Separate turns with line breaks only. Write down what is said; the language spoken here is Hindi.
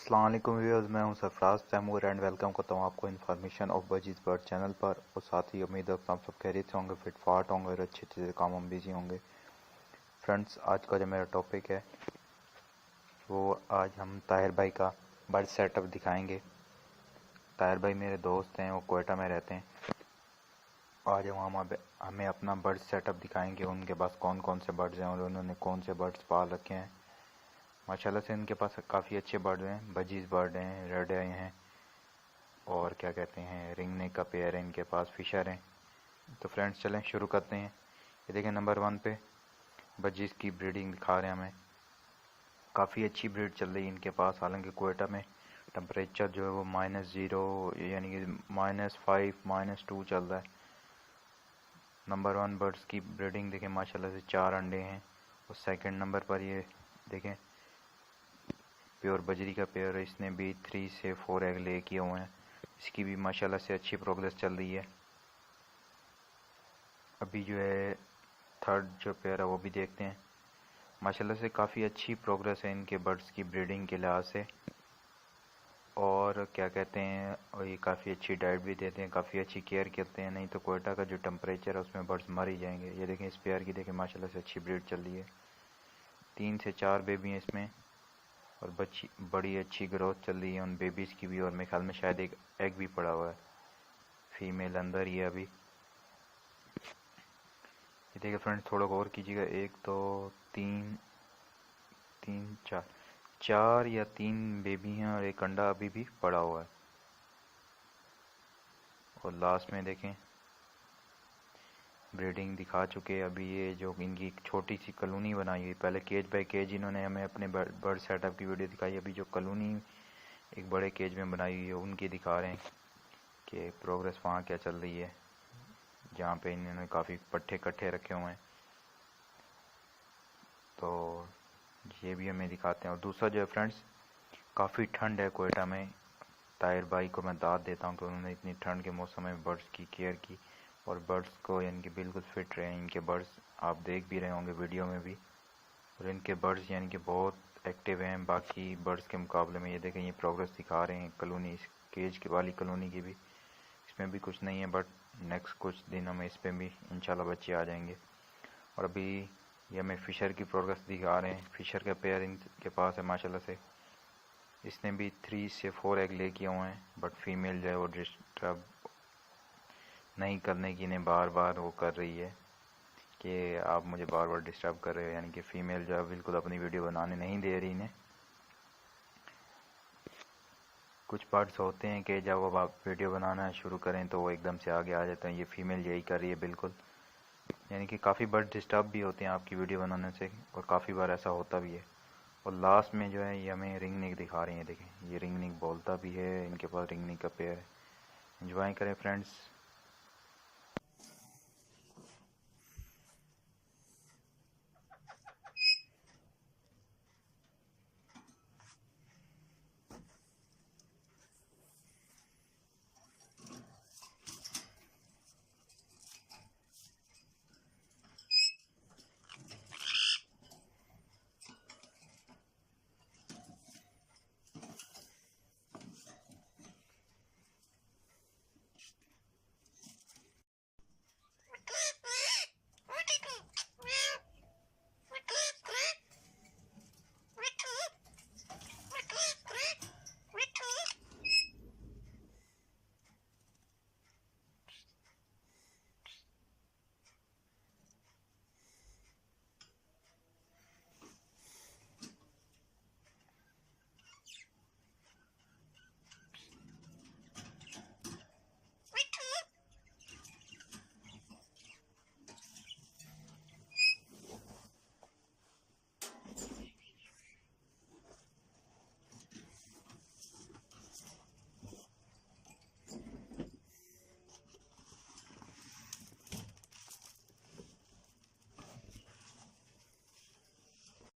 अस्सलाम वालेकुम व्यूअर्स, मैं हूं सरफराज तैमूर एंड वेलकम करता हूं आपको information of budgies bird channel पर। और साथ ही उम्मीद है आप सब खैरियत से होंगे, फिट फाट होंगे और अच्छे अच्छे काम में बिजी होंगे। फ्रेंड्स, आज का जो मेरा टॉपिक है वो आज हम ताहिर भाई का बर्ड सेटअप दिखाएंगे। ताहिर भाई मेरे दोस्त हैं, वो कोयटा में रहते हैं। आज हम हमें अपना बर्ड सेटअप दिखाएंगे, उनके पास कौन कौन से बर्ड्स हैं और उन्होंने कौन से बर्ड्स पाल रखे हैं। माशाल्लाह से इनके पास काफ़ी अच्छे बर्ड हैं, बजीज बर्ड हैं, रेड आई हैं और क्या कहते हैं रिंगनेक का पेयर है इनके पास, फिशर हैं। तो फ्रेंड्स चलें शुरू करते हैं। ये देखें नंबर 1 पे बजीज की ब्रीडिंग दिखा रहे हैं हमें। काफ़ी अच्छी ब्रीड चल रही है इनके पास। हालांकि कोयटा में टेम्परेचर जो है वो -0 यानी कि -5 -2 चल रहा है। नंबर 1 बर्ड्स की ब्रीडिंग देखें, माशाल्लाह से 4 अंडे हैं। और सेकंड नंबर पर ये देखें प्योर बजरी का पेयर है, इसने भी 3 से 4 एग ले किए हुए हैं। इसकी भी माशाल्लाह से अच्छी प्रोग्रेस चल रही है। अभी जो है थर्ड जो पेयर है वो भी देखते हैं। माशाल्लाह से काफ़ी अच्छी प्रोग्रेस है इनके बर्ड्स की ब्रीडिंग के लिहाज से। और क्या कहते हैं, और ये काफ़ी अच्छी डाइट भी देते हैं, काफ़ी अच्छी केयर करते हैं। नहीं तो कोयटा का जो टेम्परेचर है उसमें बर्ड्स मर ही जाएंगे। ये देखें इस पेयर की, देखें माशाल्लाह से अच्छी ब्रीड चल रही है। 3 से 4 बेबी हैं इसमें और बड़ी अच्छी ग्रोथ चल रही है उन बेबीज़ की भी। और मेरे ख्याल में शायद एक एग भी पड़ा हुआ है, फीमेल अंदर ही है अभी। ये देखिए फ्रेंड्स, थोड़ा गौर कीजिएगा, 1 2 3 3 4 या 3 बेबी हैं और एक अंडा अभी भी पड़ा हुआ है। और लास्ट में देखें ब्रीडिंग दिखा चुके हैं। अभी ये जो इनकी एक छोटी सी कॉलोनी बनाई हुई, पहले केज बाय केज इन्होंने हमें अपने बर्ड सेटअप की वीडियो दिखाई। अभी जो कॉलोनी एक बड़े केज में बनाई हुई है उनकी दिखा रहे हैं कि प्रोग्रेस वहाँ क्या चल रही है, जहाँ पे इन्होंने काफ़ी पट्टे कट्ठे रखे हुए हैं। तो ये भी हमें दिखाते हैं। और दूसरा जो है फ्रेंड्स, काफ़ी ठंड है कोयटा में। ताहिर भाई को मैं दाद देता हूँ कि उन्होंने इतनी ठंड के मौसम में बर्ड्स की केयर की और बर्ड्स को यानी कि बिल्कुल फिट रहे। इनके बर्ड्स आप देख भी रहे होंगे वीडियो में भी। और इनके बर्ड्स यानी कि बहुत एक्टिव हैं बाकी बर्ड्स के मुकाबले में। ये देखें ये प्रोग्रेस दिखा रहे हैं कॉलोनी, इस केज की वाली कॉलोनी की भी। इसमें भी कुछ नहीं है, बट नेक्स्ट कुछ दिनों में इस पर भी इंशाल्लाह बच्चे आ जाएंगे। और अभी ये हमें फ़िशर की प्रोग्रेस दिखा रहे हैं। फ़िशर का पेयर इनके पास है माशाल्लाह से। इसने भी 3 से 4 एग ले किए हुए हैं, बट फीमेल जो है वो डिस्टर्ब नहीं करने की इन्हें बार बार वो कर रही है कि आप मुझे बार बार डिस्टर्ब कर रहे हो। यानी कि फ़ीमेल जो है बिल्कुल अपनी वीडियो बनाने नहीं दे रही इन्हें। कुछ बर्ड्स होते हैं कि जब आप वीडियो बनाना शुरू करें तो वो एकदम से आगे आ जाते हैं। ये फ़ीमेल यही कर रही है बिल्कुल। यानी कि काफ़ी बर्ड डिस्टर्ब भी होते हैं आपकी वीडियो बनाने से, और काफ़ी बार ऐसा होता भी है। और लास्ट में जो है ये हमें रिंगनेक दिखा रही है। देखें ये रिंगनेक बोलता भी है, इनके पास रिंगनेक का पेयर है। एंजॉय करें फ्रेंड्स।